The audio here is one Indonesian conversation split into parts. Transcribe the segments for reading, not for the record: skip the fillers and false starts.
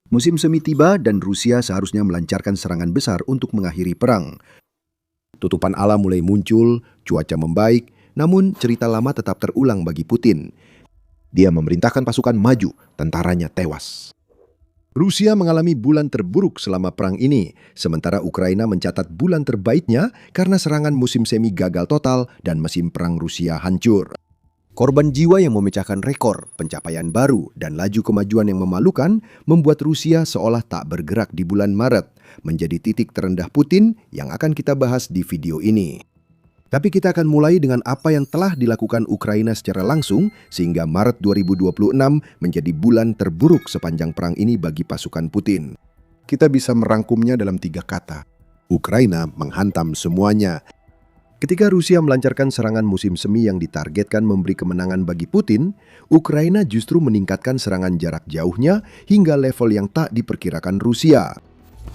Musim semi tiba dan Rusia seharusnya melancarkan serangan besar untuk mengakhiri perang. Tutupan alam mulai muncul, cuaca membaik, namun cerita lama tetap terulang bagi Putin. Dia memerintahkan pasukan maju, tentaranya tewas. Rusia mengalami bulan terburuk selama perang ini, sementara Ukraina mencatat bulan terbaiknya karena serangan musim semi gagal total dan mesin perang Rusia hancur. Korban jiwa yang memecahkan rekor, pencapaian baru, dan laju kemajuan yang memalukan membuat Rusia seolah tak bergerak di bulan Maret, menjadi titik terendah Putin yang akan kita bahas di video ini. Tapi kita akan mulai dengan apa yang telah dilakukan Ukraina secara langsung sehingga Maret 2026 menjadi bulan terburuk sepanjang perang ini bagi pasukan Putin. Kita bisa merangkumnya dalam 3 kata. Ukraina menghantam semuanya. Ketika Rusia melancarkan serangan musim semi yang ditargetkan memberi kemenangan bagi Putin, Ukraina justru meningkatkan serangan jarak jauhnya hingga level yang tak diperkirakan Rusia.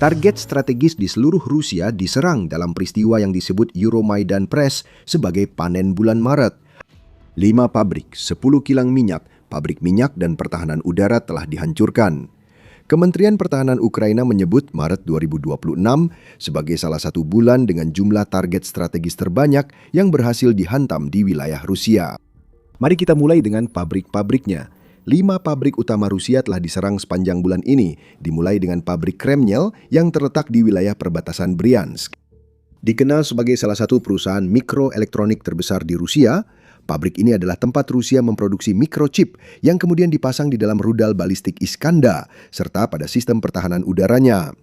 Target strategis di seluruh Rusia diserang dalam peristiwa yang disebut Euromaidan Press sebagai panen bulan Maret. 5 pabrik, 10 kilang minyak, pabrik minyak dan pertahanan udara telah dihancurkan. Kementerian Pertahanan Ukraina menyebut Maret 2026 sebagai salah satu bulan dengan jumlah target strategis terbanyak yang berhasil dihantam di wilayah Rusia. Mari kita mulai dengan pabrik-pabriknya. 5 pabrik utama Rusia telah diserang sepanjang bulan ini, dimulai dengan pabrik Kremnyel yang terletak di wilayah perbatasan Bryansk. Dikenal sebagai salah satu perusahaan mikroelektronik terbesar di Rusia, pabrik ini adalah tempat Rusia memproduksi mikrochip yang kemudian dipasang di dalam rudal balistik Iskandar, serta pada sistem pertahanan udaranya.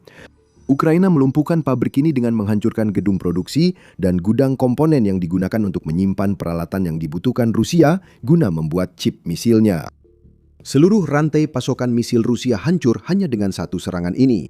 Ukraina melumpuhkan pabrik ini dengan menghancurkan gedung produksi dan gudang komponen yang digunakan untuk menyimpan peralatan yang dibutuhkan Rusia guna membuat chip misilnya. Seluruh rantai pasokan misil Rusia hancur hanya dengan satu serangan ini.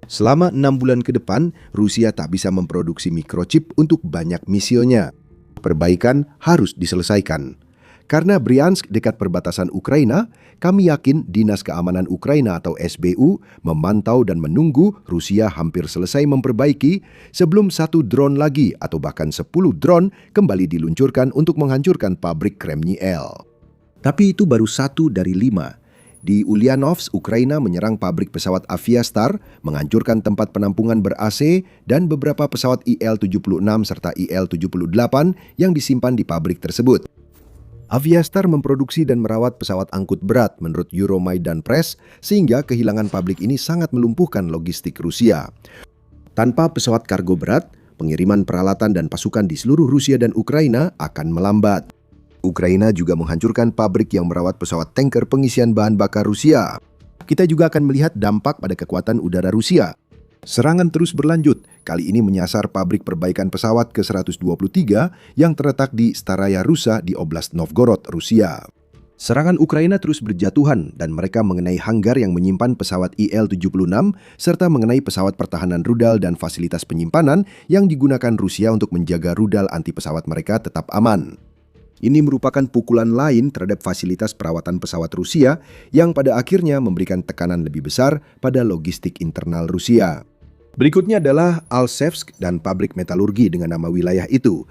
Selama 6 bulan ke depan, Rusia tak bisa memproduksi mikrochip untuk banyak misilnya. Perbaikan harus diselesaikan. Karena Bryansk dekat perbatasan Ukraina, kami yakin Dinas Keamanan Ukraina atau SBU memantau dan menunggu Rusia hampir selesai memperbaiki sebelum 1 drone lagi atau bahkan 10 drone kembali diluncurkan untuk menghancurkan pabrik Kremnyel. Tapi itu baru 1 dari 5. Di Ulyanovsk, Ukraina menyerang pabrik pesawat Aviastar, menghancurkan tempat penampungan ber-AC dan beberapa pesawat IL-76 serta IL-78 yang disimpan di pabrik tersebut. Aviastar memproduksi dan merawat pesawat angkut berat menurut Euromaidan Press, sehingga kehilangan pabrik ini sangat melumpuhkan logistik Rusia. Tanpa pesawat kargo berat, pengiriman peralatan dan pasukan di seluruh Rusia dan Ukraina akan melambat. Ukraina juga menghancurkan pabrik yang merawat pesawat tanker pengisian bahan bakar Rusia. Kita juga akan melihat dampak pada kekuatan udara Rusia. Serangan terus berlanjut, kali ini menyasar pabrik perbaikan pesawat ke-123 yang terletak di Staraya Russa di Oblast Novgorod, Rusia. Serangan Ukraina terus berjatuhan dan mereka mengenai hanggar yang menyimpan pesawat IL-76 serta mengenai pesawat pertahanan rudal dan fasilitas penyimpanan yang digunakan Rusia untuk menjaga rudal anti pesawat mereka tetap aman. Ini merupakan pukulan lain terhadap fasilitas perawatan pesawat Rusia yang pada akhirnya memberikan tekanan lebih besar pada logistik internal Rusia. Berikutnya adalah Alchevsk dan pabrik metalurgi dengan nama wilayah itu.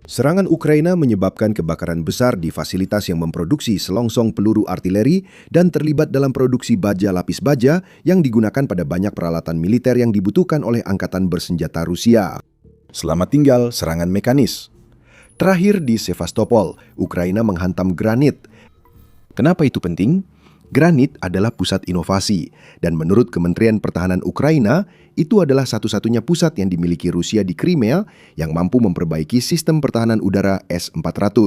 Serangan Ukraina menyebabkan kebakaran besar di fasilitas yang memproduksi selongsong peluru artileri dan terlibat dalam produksi baja lapis baja yang digunakan pada banyak peralatan militer yang dibutuhkan oleh angkatan bersenjata Rusia. Selamat tinggal serangan mekanis. Terakhir di Sevastopol, Ukraina menghantam Granit. Kenapa itu penting? Granit adalah pusat inovasi, dan menurut Kementerian Pertahanan Ukraina, itu adalah satu-satunya pusat yang dimiliki Rusia di Crimea yang mampu memperbaiki sistem pertahanan udara S-400.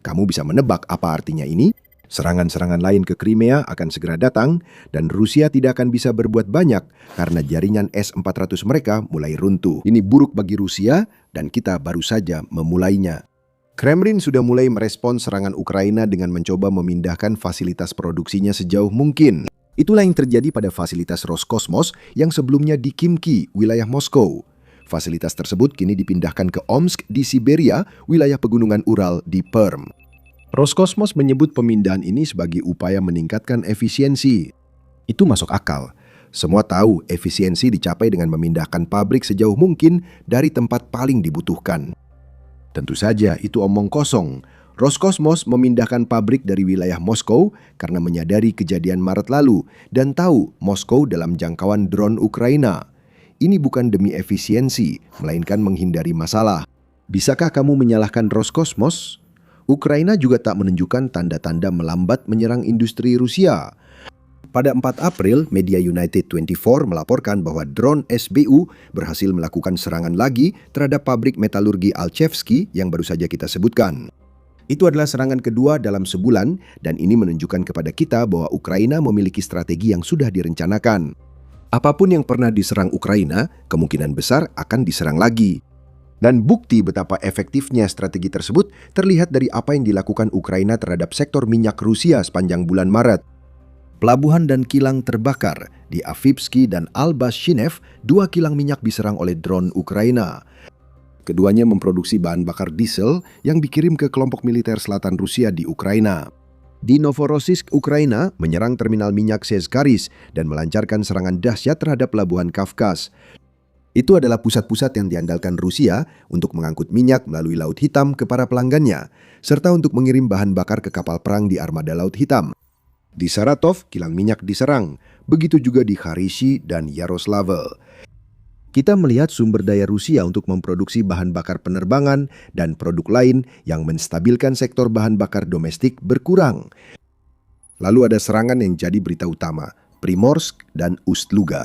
Kamu bisa menebak apa artinya ini? Serangan-serangan lain ke Crimea akan segera datang, dan Rusia tidak akan bisa berbuat banyak karena jaringan S-400 mereka mulai runtuh. Ini buruk bagi Rusia, dan kita baru saja memulainya. Kremlin sudah mulai merespons serangan Ukraina dengan mencoba memindahkan fasilitas produksinya sejauh mungkin. Itulah yang terjadi pada fasilitas Roscosmos yang sebelumnya di Khimki, wilayah Moskow. Fasilitas tersebut kini dipindahkan ke Omsk di Siberia, wilayah pegunungan Ural di Perm. Roscosmos menyebut pemindahan ini sebagai upaya meningkatkan efisiensi. Itu masuk akal. Semua tahu efisiensi dicapai dengan memindahkan pabrik sejauh mungkin dari tempat paling dibutuhkan. Tentu saja itu omong kosong. Roscosmos memindahkan pabrik dari wilayah Moskow karena menyadari kejadian Maret lalu dan tahu Moskow dalam jangkauan drone Ukraina. Ini bukan demi efisiensi, melainkan menghindari masalah. Bisakah kamu menyalahkan Roscosmos? Ukraina juga tak menunjukkan tanda-tanda melambat menyerang industri Rusia. Pada 4 April, media United 24 melaporkan bahwa drone SBU berhasil melakukan serangan lagi terhadap pabrik metalurgi Alchevsky yang baru saja kita sebutkan. Itu adalah serangan kedua dalam sebulan dan ini menunjukkan kepada kita bahwa Ukraina memiliki strategi yang sudah direncanakan. Apapun yang pernah diserang Ukraina, kemungkinan besar akan diserang lagi. Dan bukti betapa efektifnya strategi tersebut terlihat dari apa yang dilakukan Ukraina terhadap sektor minyak Rusia sepanjang bulan Maret. Pelabuhan dan kilang terbakar. Di Avivsky dan Albashinev, 2 kilang minyak diserang oleh drone Ukraina. Keduanya memproduksi bahan bakar diesel yang dikirim ke kelompok militer selatan Rusia di Ukraina. Di Novorossiysk, Ukraina menyerang terminal minyak Sezkaris dan melancarkan serangan dahsyat terhadap pelabuhan Kafkas. Itu adalah pusat-pusat yang diandalkan Rusia untuk mengangkut minyak melalui Laut Hitam ke para pelanggannya, serta untuk mengirim bahan bakar ke kapal perang di armada Laut Hitam. Di Saratov, kilang minyak diserang, begitu juga di Kharishi dan Yaroslavl. Kita melihat sumber daya Rusia untuk memproduksi bahan bakar penerbangan dan produk lain yang menstabilkan sektor bahan bakar domestik berkurang. Lalu ada serangan yang jadi berita utama, Primorsk dan Ust-Luga.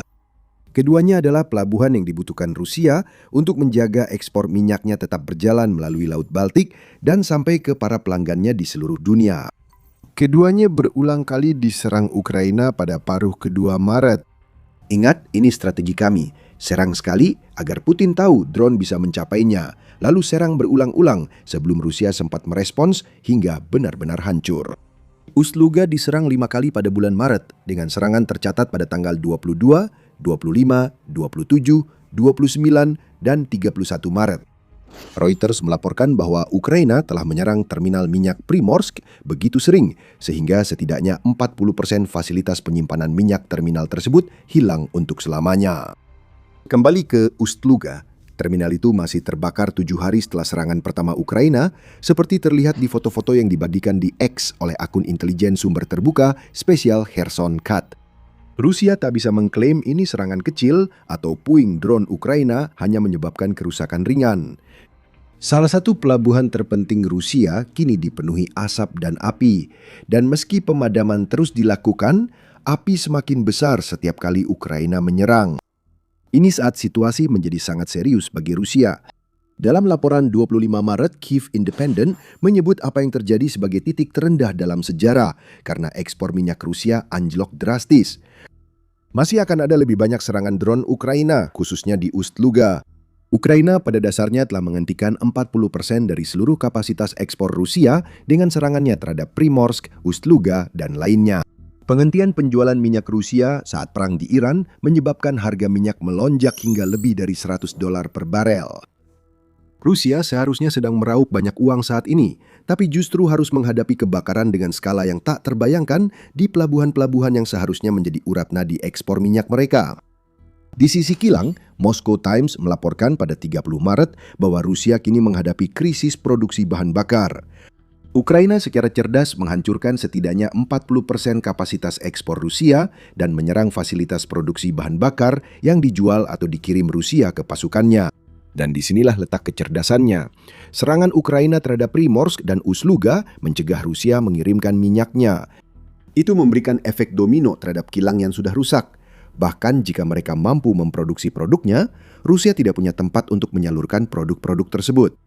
Keduanya adalah pelabuhan yang dibutuhkan Rusia untuk menjaga ekspor minyaknya tetap berjalan melalui Laut Baltik dan sampai ke para pelanggannya di seluruh dunia. Keduanya berulang kali diserang Ukraina pada paruh kedua Maret. Ingat, ini strategi kami. Serang sekali agar Putin tahu drone bisa mencapainya, lalu serang berulang-ulang sebelum Rusia sempat merespons hingga benar-benar hancur. Ust-Luga diserang 5 kali pada bulan Maret dengan serangan tercatat pada tanggal 22, 25, 27, 29, dan 31 Maret. Reuters melaporkan bahwa Ukraina telah menyerang terminal minyak Primorsk begitu sering, sehingga setidaknya 40% fasilitas penyimpanan minyak terminal tersebut hilang untuk selamanya. Kembali ke Ust-Luga, terminal itu masih terbakar 7 hari setelah serangan pertama Ukraina, seperti terlihat di foto-foto yang dibagikan di X oleh akun intelijen sumber terbuka spesial Kherson Kat. Rusia tak bisa mengklaim ini serangan kecil atau puing drone Ukraina hanya menyebabkan kerusakan ringan. Salah satu pelabuhan terpenting Rusia kini dipenuhi asap dan api, dan meski pemadaman terus dilakukan, api semakin besar setiap kali Ukraina menyerang. Ini saat situasi menjadi sangat serius bagi Rusia. Dalam laporan 25 Maret, Kyiv Independent menyebut apa yang terjadi sebagai titik terendah dalam sejarah karena ekspor minyak Rusia anjlok drastis. Masih akan ada lebih banyak serangan drone Ukraina, khususnya di Ust-Luga. Ukraina pada dasarnya telah menghentikan 40% dari seluruh kapasitas ekspor Rusia dengan serangannya terhadap Primorsk, Ust-Luga, dan lainnya. Penghentian penjualan minyak Rusia saat perang di Iran menyebabkan harga minyak melonjak hingga lebih dari $100 per barel. Rusia seharusnya sedang meraup banyak uang saat ini, tapi justru harus menghadapi kebakaran dengan skala yang tak terbayangkan di pelabuhan-pelabuhan yang seharusnya menjadi urat nadi ekspor minyak mereka. Di sisi kilang, Moscow Times melaporkan pada 30 Maret bahwa Rusia kini menghadapi krisis produksi bahan bakar. Ukraina secara cerdas menghancurkan setidaknya 40% kapasitas ekspor Rusia dan menyerang fasilitas produksi bahan bakar yang dijual atau dikirim Rusia ke pasukannya. Dan disinilah letak kecerdasannya. Serangan Ukraina terhadap Primorsk dan Ust-Luga mencegah Rusia mengirimkan minyaknya. Itu memberikan efek domino terhadap kilang yang sudah rusak. Bahkan jika mereka mampu memproduksi produknya, Rusia tidak punya tempat untuk menyalurkan produk-produk tersebut.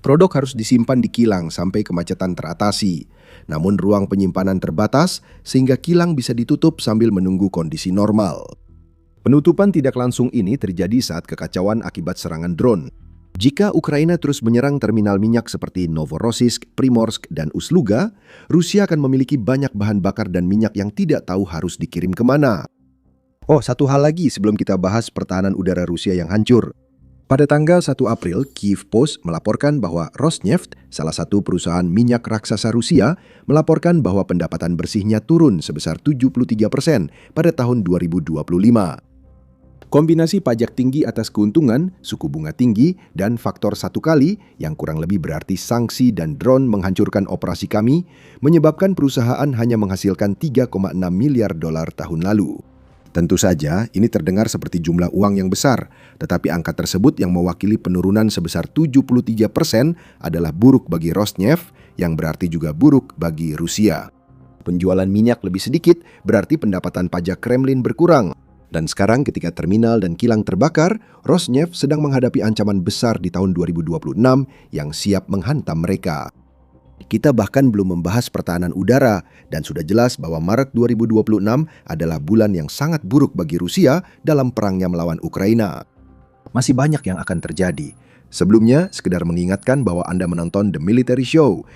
Produk harus disimpan di kilang sampai kemacetan teratasi. Namun ruang penyimpanan terbatas sehingga kilang bisa ditutup sambil menunggu kondisi normal. Penutupan tidak langsung ini terjadi saat kekacauan akibat serangan drone. Jika Ukraina terus menyerang terminal minyak seperti Novorossiysk, Primorsk, dan Ust-Luga, Rusia akan memiliki banyak bahan bakar dan minyak yang tidak tahu harus dikirim kemana. Oh, satu hal lagi sebelum kita bahas pertahanan udara Rusia yang hancur. Pada tanggal 1 April, Kyiv Post melaporkan bahwa Rosneft, salah satu perusahaan minyak raksasa Rusia, melaporkan bahwa pendapatan bersihnya turun sebesar 73% pada tahun 2025. Kombinasi pajak tinggi atas keuntungan, suku bunga tinggi, dan faktor satu kali yang kurang lebih berarti sanksi dan drone menghancurkan operasi kami menyebabkan perusahaan hanya menghasilkan 3,6 miliar dolar tahun lalu. Tentu saja ini terdengar seperti jumlah uang yang besar, tetapi angka tersebut yang mewakili penurunan sebesar 73% adalah buruk bagi Rosneft yang berarti juga buruk bagi Rusia. Penjualan minyak lebih sedikit berarti pendapatan pajak Kremlin berkurang. Dan sekarang ketika terminal dan kilang terbakar, Rosneft sedang menghadapi ancaman besar di tahun 2026 yang siap menghantam mereka. Kita bahkan belum membahas pertahanan udara dan sudah jelas bahwa Maret 2026 adalah bulan yang sangat buruk bagi Rusia dalam perangnya melawan Ukraina. Masih banyak yang akan terjadi. Sebelumnya, sekedar mengingatkan bahwa Anda menonton The Military Show.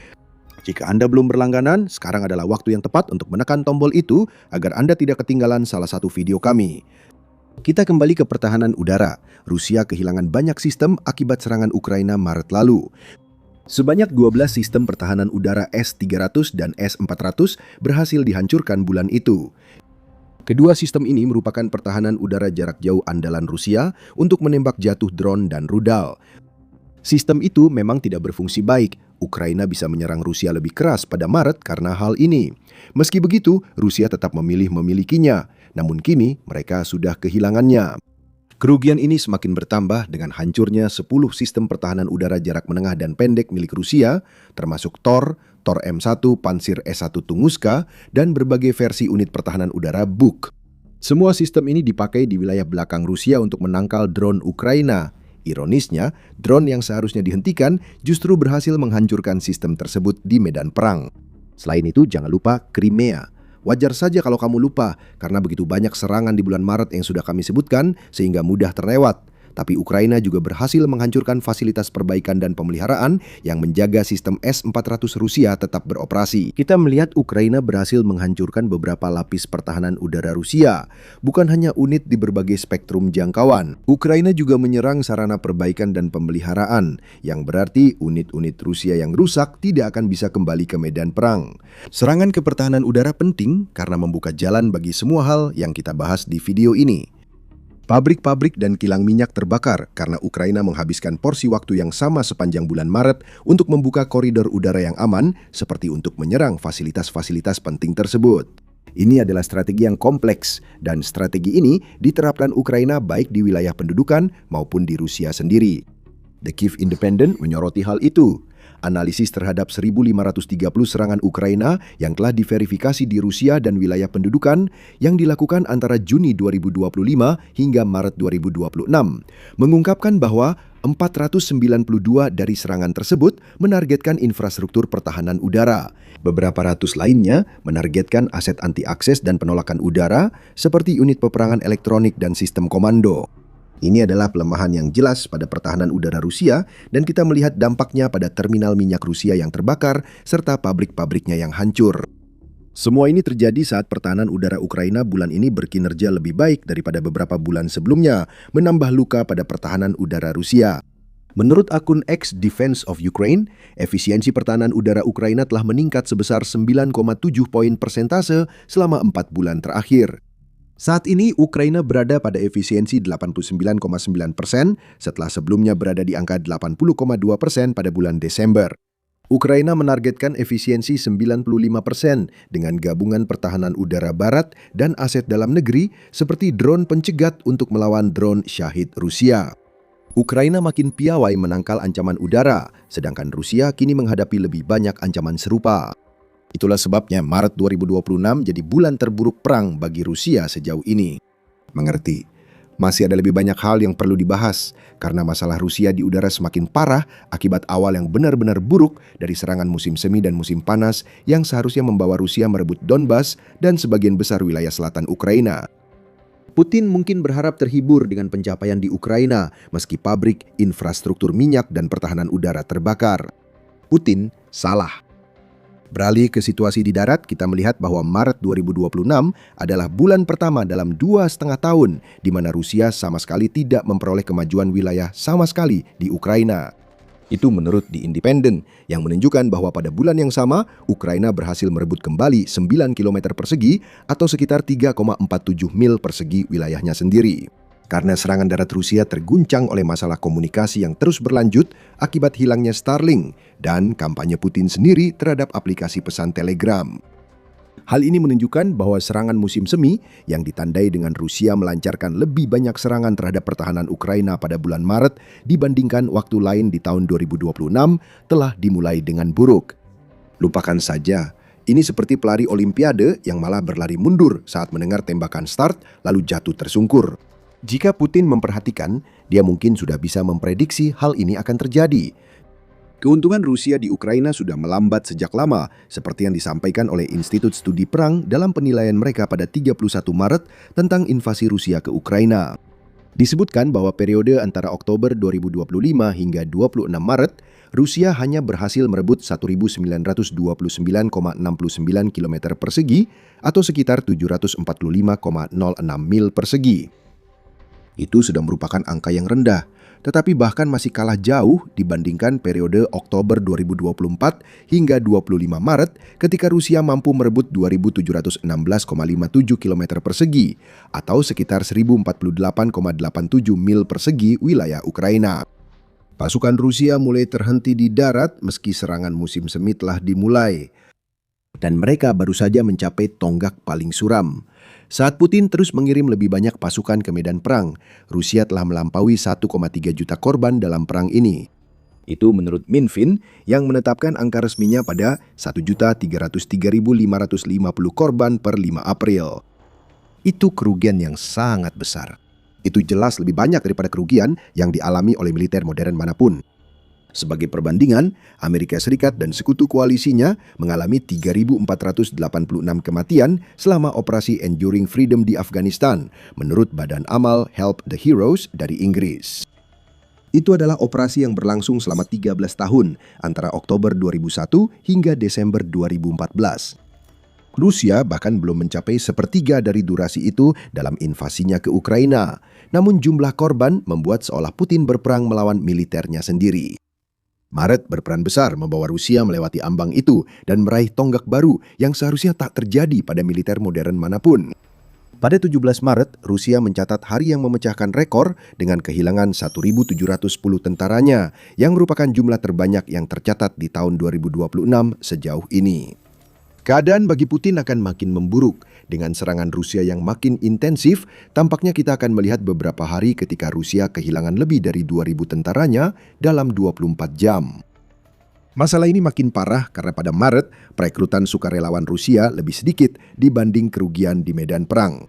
Jika Anda belum berlangganan, sekarang adalah waktu yang tepat untuk menekan tombol itu agar Anda tidak ketinggalan salah satu video kami. Kita kembali ke pertahanan udara. Rusia kehilangan banyak sistem akibat serangan Ukraina Maret lalu. Sebanyak 12 sistem pertahanan udara S-300 dan S-400 berhasil dihancurkan bulan itu. Kedua sistem ini merupakan pertahanan udara jarak jauh andalan Rusia untuk menembak jatuh drone dan rudal. Sistem itu memang tidak berfungsi baik. Ukraina bisa menyerang Rusia lebih keras pada Maret karena hal ini. Meski begitu, Rusia tetap memilih memilikinya. Namun kini mereka sudah kehilangannya. Kerugian ini semakin bertambah dengan hancurnya 10 sistem pertahanan udara jarak menengah dan pendek milik Rusia, termasuk Tor M1, Pansir S1 Tunguska, dan berbagai versi unit pertahanan udara Buk. Semua sistem ini dipakai di wilayah belakang Rusia untuk menangkal drone Ukraina. Ironisnya, drone yang seharusnya dihentikan justru berhasil menghancurkan sistem tersebut di medan perang. Selain itu, jangan lupa Crimea. Wajar saja kalau kamu lupa, karena begitu banyak serangan di bulan Maret yang sudah kami sebutkan, sehingga mudah terlewat. Tapi Ukraina juga berhasil menghancurkan fasilitas perbaikan dan pemeliharaan yang menjaga sistem S-400 Rusia tetap beroperasi. Kita melihat Ukraina berhasil menghancurkan beberapa lapis pertahanan udara Rusia, bukan hanya unit di berbagai spektrum jangkauan. Ukraina juga menyerang sarana perbaikan dan pemeliharaan, yang berarti unit-unit Rusia yang rusak tidak akan bisa kembali ke medan perang. Serangan ke pertahanan udara penting karena membuka jalan bagi semua hal yang kita bahas di video ini. Pabrik-pabrik dan kilang minyak terbakar karena Ukraina menghabiskan porsi waktu yang sama sepanjang bulan Maret untuk membuka koridor udara yang aman seperti untuk menyerang fasilitas-fasilitas penting tersebut. Ini adalah strategi yang kompleks dan strategi ini diterapkan Ukraina baik di wilayah pendudukan maupun di Rusia sendiri. The Kyiv Independent menyoroti hal itu. Analisis terhadap 1.530 serangan Ukraina yang telah diverifikasi di Rusia dan wilayah pendudukan yang dilakukan antara Juni 2025 hingga Maret 2026 mengungkapkan bahwa 492 dari serangan tersebut menargetkan infrastruktur pertahanan udara. Beberapa ratus lainnya menargetkan aset anti-akses dan penolakan udara seperti unit peperangan elektronik dan sistem komando. Ini adalah pelemahan yang jelas pada pertahanan udara Rusia dan kita melihat dampaknya pada terminal minyak Rusia yang terbakar serta pabrik-pabriknya yang hancur. Semua ini terjadi saat pertahanan udara Ukraina bulan ini berkinerja lebih baik daripada beberapa bulan sebelumnya, menambah luka pada pertahanan udara Rusia. Menurut akun X Defense of Ukraine, efisiensi pertahanan udara Ukraina telah meningkat sebesar 9,7 poin persentase selama 4 bulan terakhir. Saat ini Ukraina berada pada efisiensi 89,9% setelah sebelumnya berada di angka 80,2% pada bulan Desember. Ukraina menargetkan efisiensi 95% dengan gabungan pertahanan udara barat dan aset dalam negeri seperti drone pencegat untuk melawan drone Shahid Rusia. Ukraina makin piawai menangkal ancaman udara, sedangkan Rusia kini menghadapi lebih banyak ancaman serupa. Itulah sebabnya Maret 2026 jadi bulan terburuk perang bagi Rusia sejauh ini. Mengerti, masih ada lebih banyak hal yang perlu dibahas karena masalah Rusia di udara semakin parah akibat awal yang benar-benar buruk dari serangan musim semi dan musim panas yang seharusnya membawa Rusia merebut Donbas dan sebagian besar wilayah selatan Ukraina. Putin mungkin berharap terhibur dengan pencapaian di Ukraina meski pabrik, infrastruktur minyak dan pertahanan udara terbakar. Putin salah. Beralih ke situasi di darat, kita melihat bahwa Maret 2026 adalah bulan pertama dalam 2,5 tahun di mana Rusia sama sekali tidak memperoleh kemajuan wilayah sama sekali di Ukraina. Itu menurut The Independent, yang menunjukkan bahwa pada bulan yang sama, Ukraina berhasil merebut kembali 9 km persegi atau sekitar 3,47 mil persegi wilayahnya sendiri. Karena serangan darat Rusia terguncang oleh masalah komunikasi yang terus berlanjut akibat hilangnya Starlink dan kampanye Putin sendiri terhadap aplikasi pesan Telegram. Hal ini menunjukkan bahwa serangan musim semi yang ditandai dengan Rusia melancarkan lebih banyak serangan terhadap pertahanan Ukraina pada bulan Maret dibandingkan waktu lain di tahun 2026 telah dimulai dengan buruk. Lupakan saja, ini seperti pelari Olimpiade yang malah berlari mundur saat mendengar tembakan start lalu jatuh tersungkur. Jika Putin memperhatikan, dia mungkin sudah bisa memprediksi hal ini akan terjadi. Keuntungan Rusia di Ukraina sudah melambat sejak lama, seperti yang disampaikan oleh Institut Studi Perang dalam penilaian mereka pada 31 Maret tentang invasi Rusia ke Ukraina. Disebutkan bahwa periode antara Oktober 2025 hingga 26 Maret, Rusia hanya berhasil merebut 1.929,69 km persegi atau sekitar 745,06 mil persegi. Itu sudah merupakan angka yang rendah, tetapi bahkan masih kalah jauh dibandingkan periode Oktober 2024 hingga 25 Maret ketika Rusia mampu merebut 2.716,57 km persegi atau sekitar 1.048,87 mil persegi wilayah Ukraina. Pasukan Rusia mulai terhenti di darat meski serangan musim semi telah dimulai, dan mereka baru saja mencapai tonggak paling suram. Saat Putin terus mengirim lebih banyak pasukan ke medan perang, Rusia telah melampaui 1,3 juta korban dalam perang ini. Itu menurut Minfin yang menetapkan angka resminya pada 1.303.550 korban per 5 April. Itu kerugian yang sangat besar. Itu jelas lebih banyak daripada kerugian yang dialami oleh militer modern manapun. Sebagai perbandingan, Amerika Serikat dan sekutu koalisinya mengalami 3.486 kematian selama operasi Enduring Freedom di Afghanistan, menurut Badan Amal Help the Heroes dari Inggris. Itu adalah operasi yang berlangsung selama 13 tahun, antara Oktober 2001 hingga Desember 2014. Rusia bahkan belum mencapai sepertiga dari durasi itu dalam invasinya ke Ukraina. Namun jumlah korban membuat seolah Putin berperang melawan militernya sendiri. Maret berperan besar membawa Rusia melewati ambang itu dan meraih tonggak baru yang seharusnya tak terjadi pada militer modern manapun. Pada 17 Maret, Rusia mencatat hari yang memecahkan rekor dengan kehilangan 1.710 tentaranya, yang merupakan jumlah terbanyak yang tercatat di tahun 2026 sejauh ini. Keadaan bagi Putin akan makin memburuk. Dengan serangan Rusia yang makin intensif, tampaknya kita akan melihat beberapa hari ketika Rusia kehilangan lebih dari 2.000 tentaranya dalam 24 jam. Masalah ini makin parah karena pada Maret, perekrutan sukarelawan Rusia lebih sedikit dibanding kerugian di medan perang.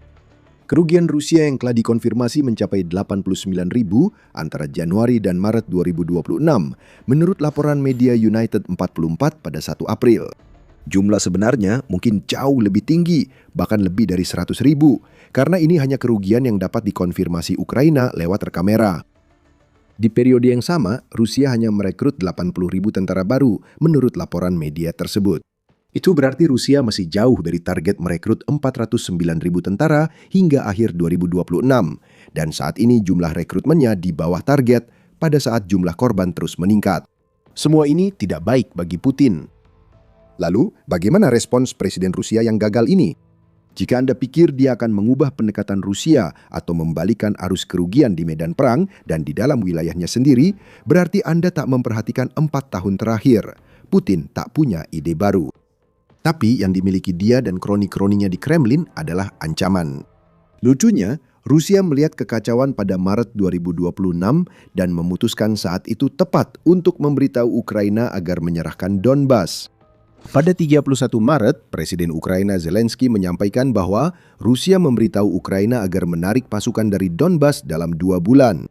Kerugian Rusia yang telah dikonfirmasi mencapai 89.000 antara Januari dan Maret 2026, menurut laporan media United 44 pada 1 April. Jumlah sebenarnya mungkin jauh lebih tinggi, bahkan lebih dari 100.000, karena ini hanya kerugian yang dapat dikonfirmasi Ukraina lewat rekamera. Di periode yang sama, Rusia hanya merekrut 80.000 tentara baru, menurut laporan media tersebut. Itu berarti Rusia masih jauh dari target merekrut 409.000 tentara hingga akhir 2026, dan saat ini jumlah rekrutmennya di bawah target pada saat jumlah korban terus meningkat. Semua ini tidak baik bagi Putin. Lalu, bagaimana respons Presiden Rusia yang gagal ini? Jika Anda pikir dia akan mengubah pendekatan Rusia atau membalikan arus kerugian di medan perang dan di dalam wilayahnya sendiri, berarti Anda tak memperhatikan 4 tahun terakhir. Putin tak punya ide baru. Tapi yang dimiliki dia dan kroni-kroninya di Kremlin adalah ancaman. Lucunya, Rusia melihat kekacauan pada Maret 2026 dan memutuskan saat itu tepat untuk memberitahu Ukraina agar menyerahkan Donbas. Pada 31 Maret, Presiden Ukraina Zelensky menyampaikan bahwa Rusia memberitahu Ukraina agar menarik pasukan dari Donbas dalam 2 bulan.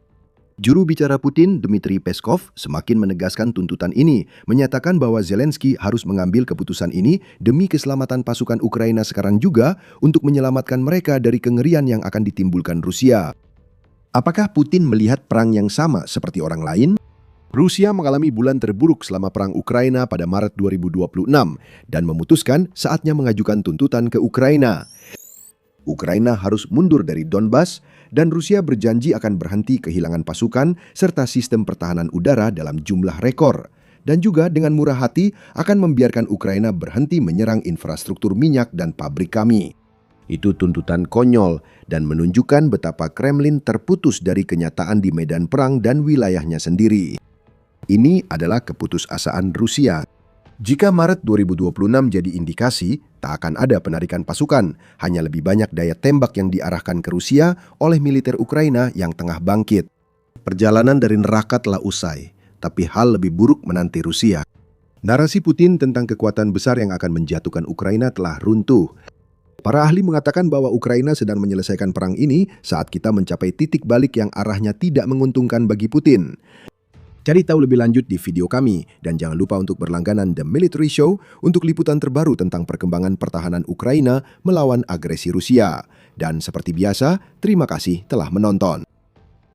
Juru bicara Putin, Dmitry Peskov, semakin menegaskan tuntutan ini, menyatakan bahwa Zelensky harus mengambil keputusan ini demi keselamatan pasukan Ukraina sekarang juga untuk menyelamatkan mereka dari kengerian yang akan ditimbulkan Rusia. Apakah Putin melihat perang yang sama seperti orang lain? Rusia mengalami bulan terburuk selama perang Ukraina pada Maret 2026 dan memutuskan saatnya mengajukan tuntutan ke Ukraina. Ukraina harus mundur dari Donbas dan Rusia berjanji akan berhenti kehilangan pasukan serta sistem pertahanan udara dalam jumlah rekor. Dan juga dengan murah hati akan membiarkan Ukraina berhenti menyerang infrastruktur minyak dan pabrik kami. Itu tuntutan konyol dan menunjukkan betapa Kremlin terputus dari kenyataan di medan perang dan wilayahnya sendiri. Ini adalah keputusasaan Rusia. Jika Maret 2026 jadi indikasi, tak akan ada penarikan pasukan, hanya lebih banyak daya tembak yang diarahkan ke Rusia oleh militer Ukraina yang tengah bangkit. Perjalanan dari neraka telah usai, tapi hal lebih buruk menanti Rusia. Narasi Putin tentang kekuatan besar yang akan menjatuhkan Ukraina telah runtuh. Para ahli mengatakan bahwa Ukraina sedang menyelesaikan perang ini saat kita mencapai titik balik yang arahnya tidak menguntungkan bagi Putin. Cari tahu lebih lanjut di video kami, dan jangan lupa untuk berlangganan The Military Show untuk liputan terbaru tentang perkembangan pertahanan Ukraina melawan agresi Rusia. Dan seperti biasa, terima kasih telah menonton.